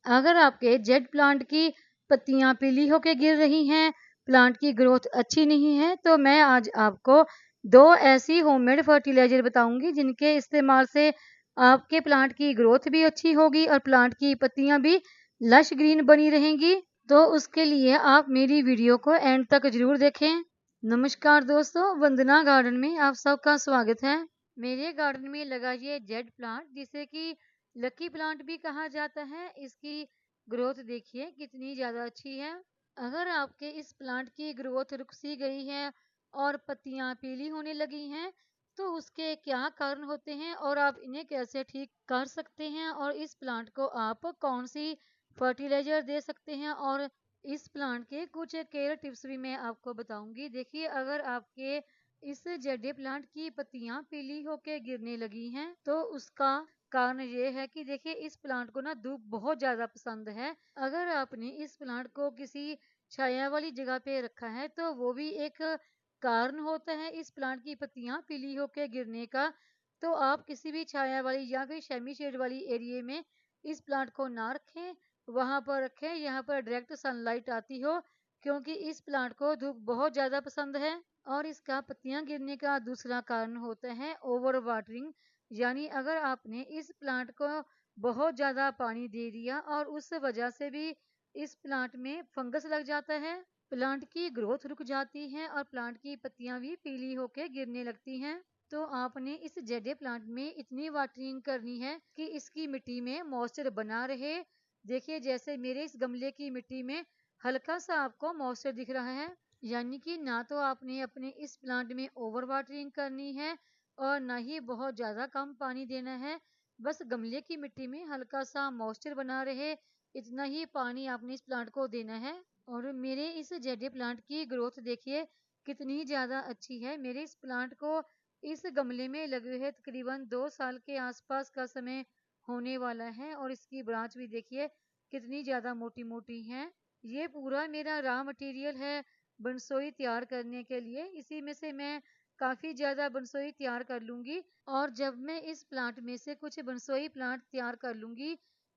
अगर आपके jade plant की पत्तियां पीली होकर गिर रही हैं, प्लांट की ग्रोथ अच्छी नहीं है, तो मैं आज आपको 2 ऐसी होममेड फर्टिलाइजर बताऊंगी जिनके इस्तेमाल से आपके प्लांट की ग्रोथ भी अच्छी होगी और प्लांट की पत्तियां भी लश ग्रीन बनी रहेंगी। तो उसके लिए आप मेरी वीडियो को एंड तक जरूर देखें। नमस्कार दोस्तों, वंदना गार्डन में आप सबका स्वागत है। मेरे गार्डन में लगा ये जेड प्लांट, जिसे कि लकी प्लांट भी कहा जाता है, इसकी ग्रोथ देखिए कितनी ज्यादा अच्छी है। अगर आपके इस प्लांट की ग्रोथ रुक सी गई है और पत्तियां पीली होने लगी हैं, तो उसके क्या कारण होते हैं और आप इन्हें कैसे ठीक कर सकते हैं और इस प्लांट को आप कौन सी फर्टिलाइजर दे सकते हैं, और इस प्लांट के कुछ केयर टिप्स भी मैं आपको बताऊंगी। देखिए, अगर आपके इस जेडे प्लांट की पत्तियां पीली होकर गिरने लगी हैं, तो उसका कारण ये है कि देखिए इस प्लांट को ना धूप बहुत ज्यादा पसंद है। अगर आपने इस प्लांट को किसी छाया वाली जगह पे रखा है, तो वो भी एक कारण होता है इस प्लांट की पत्तियां पीली होकर गिरने का। तो आप किसी भी छाया वाली या फिर सेमी शेड वाली एरिया में इस प्लांट को ना रखें, वहां पर रखें यहाँ पर डायरेक्ट सनलाइट आती हो, क्योंकि इस प्लांट को धूप बहुत ज्यादा पसंद है। और इसका पत्तियां गिरने का दूसरा कारण होता है ओवर वाटरिंग, यानी अगर आपने इस प्लांट को बहुत ज्यादा पानी दे दिया और उस वजह से भी इस प्लांट में फंगस लग जाता है, प्लांट की ग्रोथ रुक जाती है और प्लांट की पत्तियां भी पीली होकर गिरने लगती हैं। तो आपने इस जेडे प्लांट में इतनी वाटरिंग करनी है कि इसकी मिट्टी में मॉइस्चर बना रहे। देखिए, जैसे मेरे इस गमले की मिट्टी में हल्का सा आपको मॉइस्चर दिख रहा है, यानी कि ना तो आपने अपने इस प्लांट में ओवर वाटरिंग करनी है और ना ही बहुत ज्यादा कम पानी देना है। बस गमले की मिट्टी में हल्का सा मॉइस्चर बना रहे, इतना ही पानी आपने इस प्लांट को देना है। और मेरे इस जेडे प्लांट की ग्रोथ देखिए कितनी ज्यादा अच्छी है। मेरे इस प्लांट को इस गमले में लगे हुए तकरीबन 2 साल के आसपास का समय होने वाला है और इसकी ब्रांच भी देखिए कितनी ज्यादा मोटी मोटी है। ये पूरा मेरा रॉ मटेरियल है बनसोई तैयार करने के लिए। इसी में से मैं काफी ज्यादा बनसोई तैयार कर लूंगी, और जब मैं इस प्लांट में से कुछ बनसोई प्लांट तैयार कर लूंगी,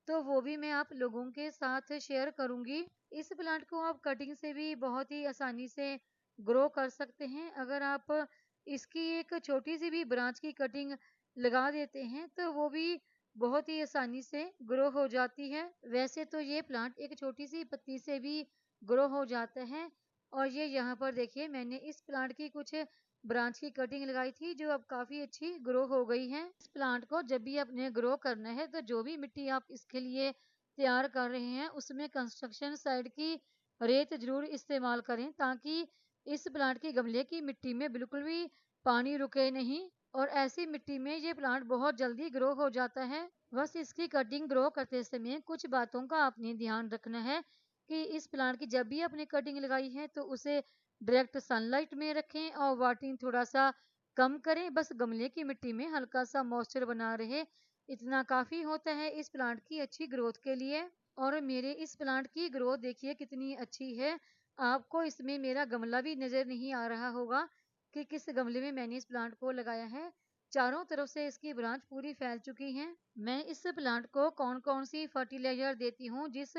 तो वो भी मैं आप लोगों के साथ शेयर करूंगी। इस प्लांट को आप कटिंग से भी बहुत ही आसानी से ग्रो कर सकते हैं। अगर आप इसकी एक छोटी सी भी ब्रांच की कटिंग लगा देते हैं, तो वो भी बहुत ही आसानी से ग्रो हो जाती है। वैसे तो ये प्लांट एक छोटी सी पत्ती से भी ग्रो हो जाता है। और ये यहाँ पर देखिए मैंने इस प्लांट की कुछ ब्रांच की कटिंग लगाई थी, जो अब काफी अच्छी ग्रो हो गई है। इस प्लांट को जब भी आपने ग्रो करना है, तो जो भी मिट्टी आप इसके लिए तैयार कर रहे हैं, उसमें कंस्ट्रक्शन साइड की रेत जरूर इस्तेमाल करें, ताकि इस प्लांट की गमले की मिट्टी में बिल्कुल भी पानी रुके नहीं, और ऐसी मिट्टी में ये प्लांट बहुत जल्दी ग्रो हो जाता है। बस इसकी कटिंग ग्रो करते समय कुछ बातों का आपने ध्यान रखना है कि इस प्लांट की जब भी आपने कटिंग लगाई है, तो उसे डायरेक्ट सनलाइट में रखें और वाटरिंग थोड़ा सा कम करें। बस गमले की मिट्टी में हल्का सा मॉइस्चर बना रहे, इतना काफी होता है इस प्लांट की अच्छी ग्रोथ के लिए। और मेरे इस प्लांट की ग्रोथ देखिए कितनी अच्छी है। आपको इसमें मेरा गमला भी नजर नहीं आ रहा होगा कि किस गमले में मैंने इस प्लांट को लगाया है। चारों तरफ से इसकी ब्रांच पूरी फैल चुकी है। मैं इस प्लांट को कौन कौन सी फर्टिलाइजर देती हूँ जिस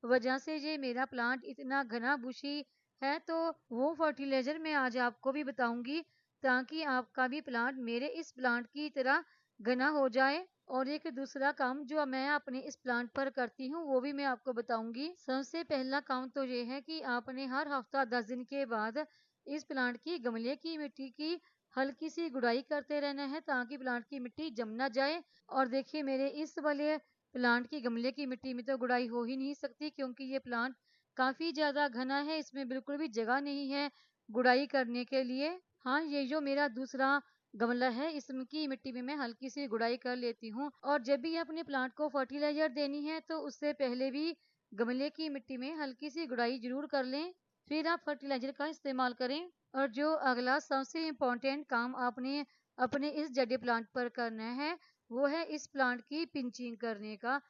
वजह से ये मेरा प्लांट इतना घना बुशी है, तो वो फर्टिलाइजर मैं आज आपको भी बताऊंगी, ताकि आपका भी प्लांट मेरे इस प्लांट की तरह घना हो जाए। और एक दूसरा काम जो मैं अपने इस प्लांट पर करती हूँ, वो भी मैं आपको बताऊंगी। सबसे पहला काम तो ये है कि आपने हर हफ्ता 10 दिन के बाद इस प्लांट की गमले की मिट्टी की हल्की सी गुड़ाई करते रहना है, ताकि प्लांट की मिट्टी जम ना जाए। और देखिए, मेरे इस वाले प्लांट की गमले की मिट्टी में तो गुड़ाई हो ही नहीं सकती, क्योंकि ये प्लांट काफी ज्यादा घना है, इसमें बिल्कुल भी जगह नहीं है गुड़ाई करने के लिए। हाँ, ये जो मेरा दूसरा गमला है, इसकी मिट्टी में मैं हल्की सी गुड़ाई कर लेती हूँ। और जब भी अपने प्लांट को फर्टिलाइजर देनी है, तो उससे पहले भी गमले की मिट्टी में हल्की सी गुड़ाई जरूर कर लें, फिर आप फर्टिलाइजर का इस्तेमाल करें। और जो अगला सबसे इम्पोर्टेंट काम आपने अपने इस जडे प्लांट पर करना है, वो है इस प्लांट की पिंचिंग करने का।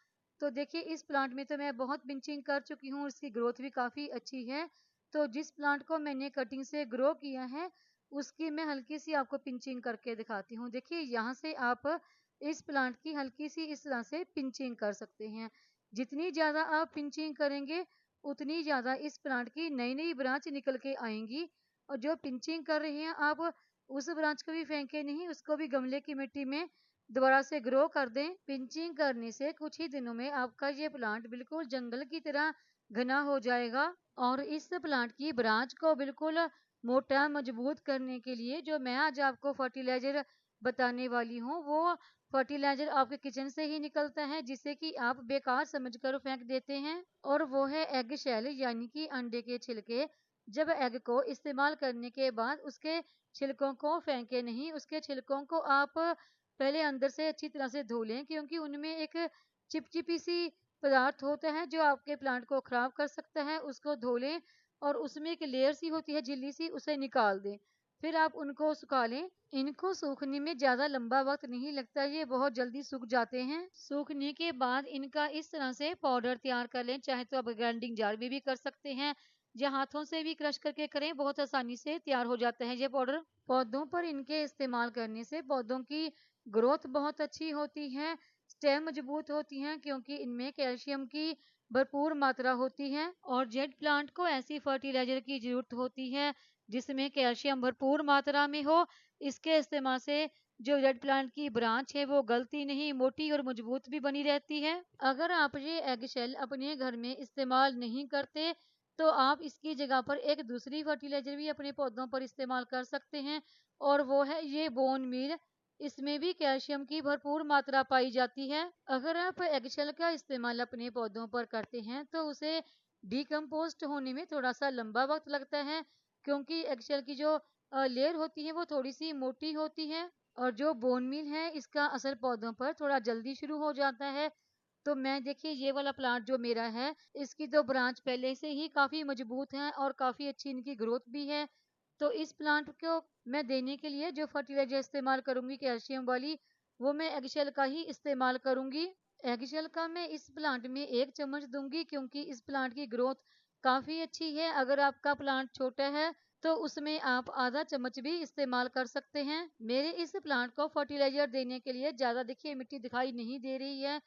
तो देखिए, इस प्लांट में तो मैं बहुत पिंचिंग कर चुकी हूँ, इसकी ग्रोथ भी काफी अच्छी है। तो जिस प्लांट को मैंने कटिंग से ग्रो किया है, उसकी मैं हल्की सी आपको पिंचिंग करके दिखाती हूँ। देखिए, यहाँ से आप इस प्लांट की हल्की सी इस तरह से पिंचिंग कर सकते हैं। जितनी ज़्यादा आप पिंचिंग करेंगे उतनी ज़्यादा इस प्लांट की नई नई ब्रांच निकल के आएंगी। और जो पिंचिंग कर रहे हैं आप उस ब्रांच को भी फेंके नहीं, उसको भी गमले की मिट्टी में दोबारा से ग्रो कर दें। पिंचिंग करने से कुछ ही दिनों में आपका ये प्लांट बिल्कुल जंगल की तरह घना हो जाएगा। और इस प्लांट की ब्रांच को बिल्कुल मोटा मजबूत करने के लिए जो मैं आज आपको फर्टिलाइजर बताने वाली हूँ, वो फर्टिलाइजर आपके किचन से ही निकलता है, जिसे कि आप बेकार समझकर फेंक देते हैं। और वो है एग शेल, यानी कि अंडे के छिलके। जब एग को इस्तेमाल करने के बाद उसके छिलकों को फेंके नहीं, उसके छिलकों को आप पहले अंदर से अच्छी तरह से धो लें, क्योंकि उनमें एक चिपचिपी सी पदार्थ होता है जो आपके प्लांट को खराब कर सकता है। उसको धो लें और उसमें एक लेयर सी होती है झिल्ली सी, उसे निकाल दें। फिर आप उनको सुखा लें। इनको सूखने में ज़्यादा लंबा वक्त नहीं लगता, ये बहुत जल्दी सूख जाते हैं। सूखने के बाद इनका इस तरह से पाउडर तैयार कर लें, चाहे तो आप ग्राइंडिंग जार में भी कर सकते हैं या हाथों से भी क्रश करके करें, बहुत आसानी से तैयार हो जाता है ये पाउडर। पौधों पर इनके इस्तेमाल करने से पौधों की ग्रोथ बहुत अच्छी होती है, स्टेम मजबूत होती हैं, क्योंकि इनमें कैल्शियम की भरपूर मात्रा होती है। और जेड प्लांट को ऐसी फर्टिलाइजर की जरूरत होती है जिसमें कैल्शियम भरपूर मात्रा में हो। इसके इस्तेमाल से जो जेड प्लांट की ब्रांच है वो गलती नहीं, मोटी और मजबूत भी बनी रहती है। अगर आप ये एग शेल अपने घर में इस्तेमाल नहीं करते तो आप इसकी जगह पर एक दूसरी फर्टिलाइजर भी अपने पौधों पर इस्तेमाल कर सकते हैं, और वो है ये बोन मील। इसमें भी कैल्शियम की भरपूर मात्रा पाई जाती है। अगर आप एगशेल का इस्तेमाल अपने पौधों पर करते हैं तो उसे डिकम्पोस्ट होने में थोड़ा सा लंबा वक्त लगता है, क्योंकि एगशेल की जो लेयर होती है वो थोड़ी सी मोटी होती है। और जो बोन मील है इसका असर पौधों पर थोड़ा जल्दी शुरू हो जाता है। तो मैं देखिए ये वाला प्लांट जो मेरा है, इसकी तो ब्रांच पहले से ही काफ़ी मजबूत है और काफ़ी अच्छी इनकी ग्रोथ भी है। तो इस प्लांट को मैं देने के लिए जो फर्टिलाइजर इस्तेमाल करूँगी कैल्शियम वाली, वो मैं एगशेल का ही इस्तेमाल करूँगी। एगशेल का मैं इस प्लांट में 1 चम्मच दूँगी, क्योंकि इस प्लांट की ग्रोथ काफ़ी अच्छी है। अगर आपका प्लांट छोटा है तो उसमें आप आधा चम्मच भी इस्तेमाल कर सकते हैं। मेरे इस प्लांट को फर्टिलाइजर देने के लिए ज़्यादा देखिए मिट्टी दिखाई नहीं दे रही है,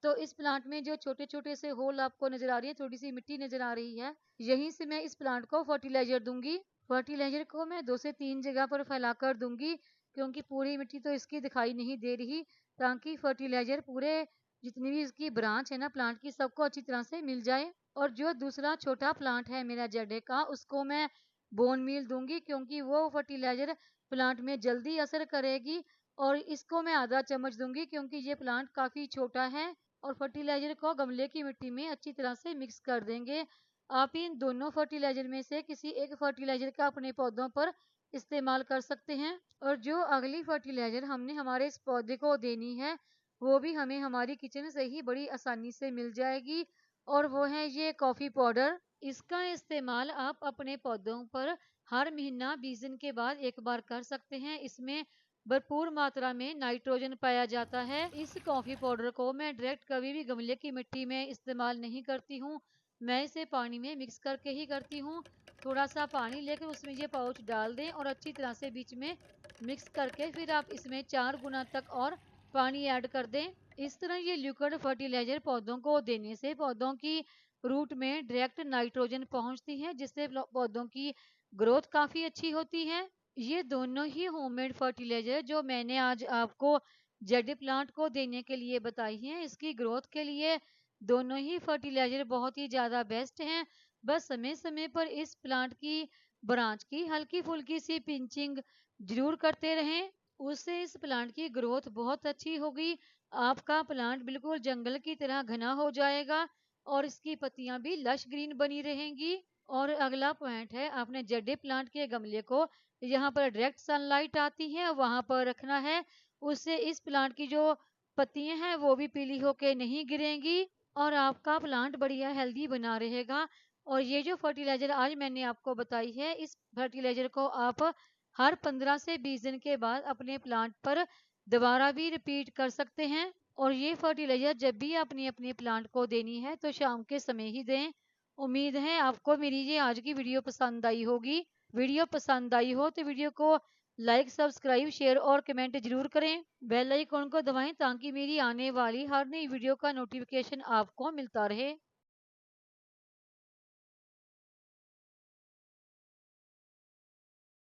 तो इस प्लांट में जो छोटे-छोटे से होल आपको नज़र आ रही है, थोड़ी-सी मिट्टी नज़र आ रही है, यहीं से मैं इस प्लांट को फर्टिलाइज़र दूँगी। फर्टिलाइज़र को मैं 2 से 3 जगह पर फैलाकर दूँगी, क्योंकि पूरी मिट्टी तो इसकी दिखाई नहीं दे रही, ताकि फर्टिलाइज़र पूरे जितनी भी इसकी ब्रांच है ना प्लांट की, सबको अच्छी तरह से मिल जाए। और जो दूसरा छोटा प्लांट है मेरा जेडे का, उसको मैं बोन मील दूँगी, क्योंकि वो फर्टिलाइज़र प्लांट में जल्दी असर करेगी। और इसको मैं आधा चम्मच दूँगी, क्योंकि ये प्लांट काफ़ी छोटा है। और फर्टिलाइजर को गमले की मिट्टी में अच्छी तरह से मिक्स कर देंगे। आप इन दोनों फर्टिलाइजर में से किसी एक फर्टिलाइजर का अपने पौधों पर इस्तेमाल कर सकते हैं। और जो अगली फर्टिलाइजर हमने हमारे इस पौधे को देनी है, वो भी हमें हमारी किचन से ही बड़ी आसानी से मिल जाएगी, और वो है ये कॉफ़ी पाउडर। इसका इस्तेमाल आप अपने पौधों पर हर महीना 20 दिन के बाद एक बार कर सकते हैं। इसमें भरपूर मात्रा में नाइट्रोजन पाया जाता है। इस कॉफ़ी पाउडर को मैं डायरेक्ट कभी भी गमले की मिट्टी में इस्तेमाल नहीं करती हूँ, मैं इसे पानी में मिक्स करके ही करती हूँ। थोड़ा सा पानी लेकर उसमें ये पाउच डाल दें और अच्छी तरह से बीच में मिक्स करके फिर आप इसमें 4 गुना तक और पानी ऐड कर दें। इस तरह ये लिक्विड फर्टिलाइजर पौधों को देने से पौधों की रूट में डायरेक्ट नाइट्रोजन पहुँचती है, जिससे पौधों की ग्रोथ काफ़ी अच्छी होती है। ये दोनों ही होममेड फर्टिलाइजर जो मैंने आज आपको जेड प्लांट को देने के लिए बताई हैं, इसकी ग्रोथ के लिए दोनों ही फर्टिलाइजर बहुत ही ज़्यादा बेस्ट हैं। बस समय-समय पर इस प्लांट की ब्रांच की हल्की-फुल्की सी पिंचिंग ज़रूर करते रहें, उससे इस प्लांट की ग्रोथ बहुत अच्छी होगी। आपका प्लांट बिल्कुल जंगल की तरह घना हो जाएगा और इसकी पत्तियाँ भी लश ग्रीन बनी रहेंगी। और अगला पॉइंट है, आपने जेड प्लांट के गमले को जहाँ पर डायरेक्ट सनलाइट आती है वहाँ पर रखना है। उससे इस प्लांट की जो पत्तियाँ हैं वो भी पीली होके नहीं गिरेंगी और आपका प्लांट बढ़िया हेल्दी बना रहेगा। और ये जो फर्टिलाइज़र आज मैंने आपको बताई है, इस फर्टिलाइज़र को आप हर 15 से 20 दिन के बाद अपने प्लांट पर दोबारा भी रिपीट कर सकते हैं। और ये फर्टिलाइज़र जब भी आपने अपने प्लांट को देनी है तो शाम के समय ही दें। उम्मीद है आपको मेरी ये आज की वीडियो पसंद आई होगी। वीडियो पसंद आई हो तो वीडियो को लाइक, सब्सक्राइब, शेयर और कमेंट जरूर करें। बेल आइकन को दबाएं ताकि मेरी आने वाली हर नई वीडियो का नोटिफिकेशन आपको मिलता रहे।